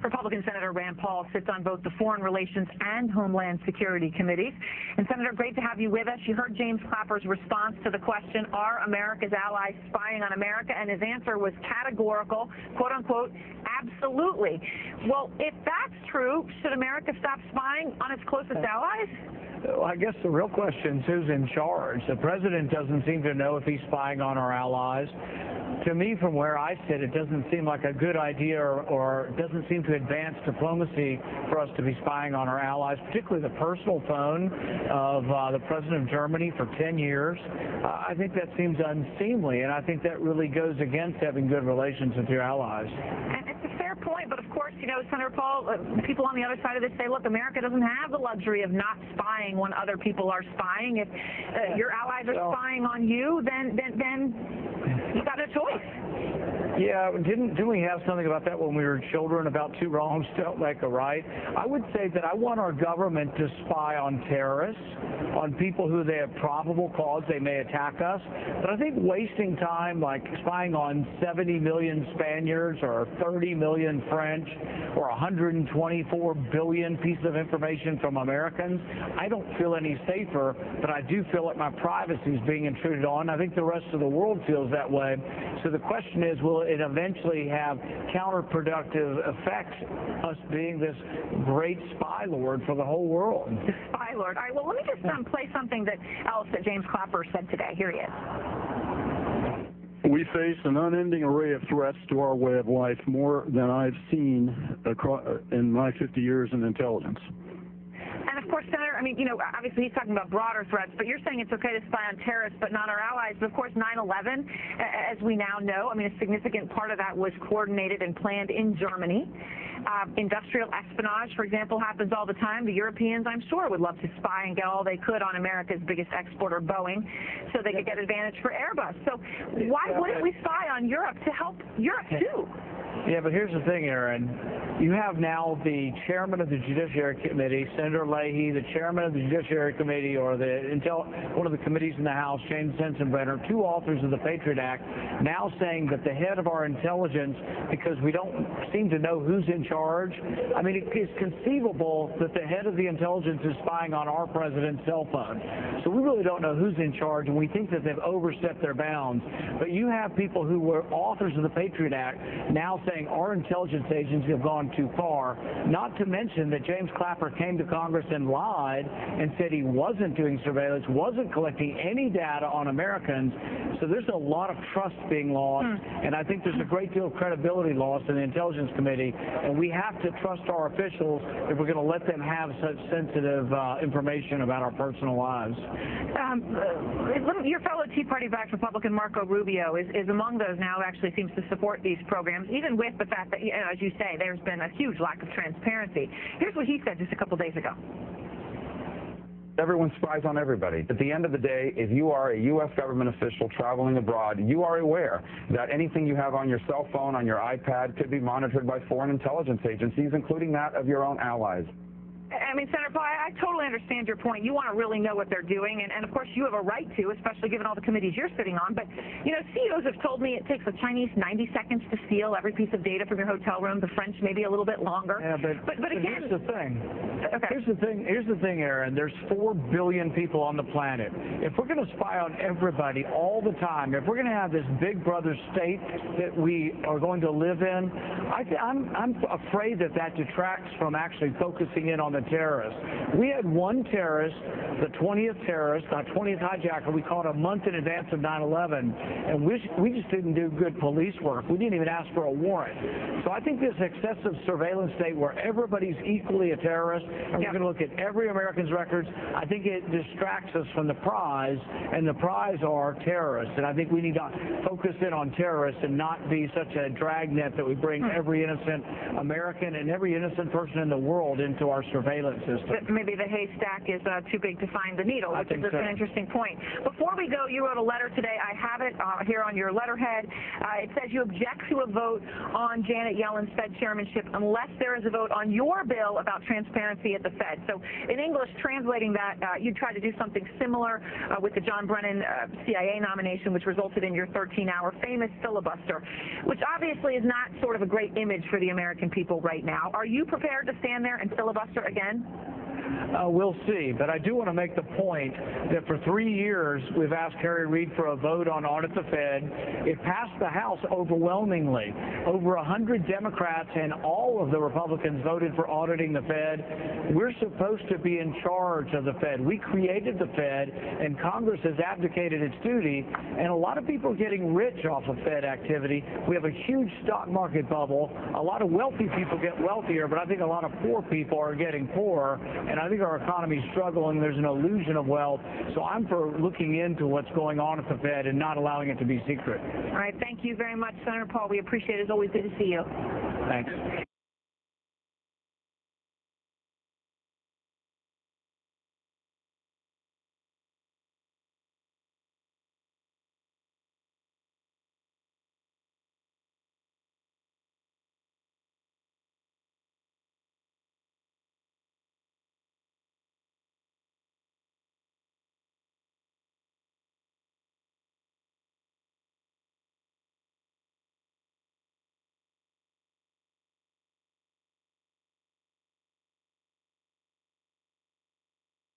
Republican Senator Rand Paul sits on both the Foreign Relations and Homeland Security committees. And Senator, great to have you with us. You heard James Clapper's response to the question, are America's allies spying on America? And his answer was categorical, quote unquote, absolutely. Well, if that's true, should America stop spying on its closest allies? Well, I guess the real question is who's in charge. The president doesn't seem to know if he's spying on our allies. To me, from where I sit, it doesn't seem like a good idea or doesn't seem to advance diplomacy for us to be spying on our allies, particularly the personal phone of the president of Germany for 10 years. I think that seems unseemly, and I think that really goes against having good relations with your allies. And it's a fair point, but of course, you know, Senator Paul, people on the other side of this say, look, America doesn't have the luxury of not spying when other people are spying. If your allies are spying on you, then you got a choice. Yeah, didn't we have something about that when we were children, about two wrongs don't make a right? I would say that I want our government to spy on terrorists, on people who they have probable cause they may attack us. But I think wasting time like spying on 70 million Spaniards or 30 million French or 124 billion pieces of information from Americans, I don't feel any safer, but I do feel like my privacy is being intruded on. I think the rest of the world feels that way. So the question is, will it eventually have counterproductive effects, us being this great spy lord for the whole world? The spy lord. All right, well, let me just play something that James Clapper said today. Here he is. We face an unending array of threats to our way of life, more than I've seen in my 50 years in intelligence. And of course, Senator, I mean, you know, obviously he's talking about broader threats, but you're saying it's okay to spy on terrorists but not our allies. But of course, 9/11, as we now know, I mean, a significant part of that was coordinated and planned in Germany. Industrial espionage, for example, happens all the time. The Europeans, I'm sure, would love to spy and get all they could on America's biggest exporter, Boeing, so they could get advantage for Airbus. So why wouldn't we spy on Europe to help Europe, too? Yeah, but here's the thing, Aaron. You have now the chairman of the Judiciary Committee, Senator Leahy, the chairman of the Judiciary Committee, or one of the committees in the House, James Sensenbrenner, two authors of the Patriot Act, now saying that the head of our intelligence, because we don't seem to know who's in charge, I mean, it is conceivable that the head of the intelligence is spying on our president's cell phone. So we really don't know who's in charge, and we think that they've overstepped their bounds. But you have people who were authors of the Patriot Act now saying our intelligence agencies have gone too far, not to mention that James Clapper came to Congress and lied and said he wasn't doing surveillance, wasn't collecting any data on Americans. So there's a lot of trust being lost, and I think there's a great deal of credibility lost in the Intelligence Committee, and we have to trust our officials if we're going to let them have such sensitive information about our personal lives. Your fellow Tea Party-backed Republican Marco Rubio is among those now who actually seems to support these programs, even with the fact that, you know, as you say, there's been a huge lack of transparency. Here's what he said just a couple days ago. Everyone spies on everybody. At the end of the day, if you are a U.S. government official traveling abroad, you are aware that anything you have on your cell phone, on your iPad, could be monitored by foreign intelligence agencies, including that of your own allies. I mean, Senator Paul, I totally understand your point. You want to really know what they're doing, and of course you have a right to, especially given all the committees you're sitting on. But, you know, CEOs have told me it takes the Chinese 90 seconds to steal every piece of data from your hotel room, the French maybe a little bit longer. Yeah, but again, here's the thing. Okay. Here's the thing, Aaron. There's 4 billion people on the planet. If we're going to spy on everybody all the time, if we're going to have this big brother state that we are going to live in, I'm afraid that detracts from actually focusing in on the terrorists. We had one terrorist, the 20th terrorist, our 20th hijacker, we caught a month in advance of 9/11, and we just didn't do good police work. We didn't even ask for a warrant. So I think this excessive surveillance state where everybody's equally a terrorist, and we're going to look at every American's records, I think it distracts us from the prize, and the prize are terrorists. And I think we need to focus in on terrorists and not be such a dragnet that we bring every innocent American and every innocent person in the world into our surveillance. surveillance system. That maybe the haystack is too big to find the needle, which is think so. an interesting point. Before we go, you wrote a letter today. I have it here on your letterhead. It says you object to a vote on Janet Yellen's Fed chairmanship unless there is a vote on your bill about transparency at the Fed. So in English, translating that, you tried to do something similar with the John Brennan CIA nomination, which resulted in your 13-hour famous filibuster, which obviously is not sort of a great image for the American people right now. Are you prepared to stand there and filibuster again? We'll see, but I do want to make the point that for 3 years we've asked Harry Reid for a vote on audit the Fed. It passed the House overwhelmingly. Over 100 Democrats and all of the Republicans voted for auditing the Fed. We're supposed to be in charge of the Fed. We created the Fed, and Congress has abdicated its duty, and a lot of people are getting rich off of Fed activity. We have a huge stock market bubble. A lot of wealthy people get wealthier, but I think a lot of poor people are getting poorer. And I think our economy is struggling. There's an illusion of wealth. So I'm for looking into what's going on at the Fed and not allowing it to be secret. All right. Thank you very much, Senator Paul. We appreciate it. It's always good to see you. Thanks.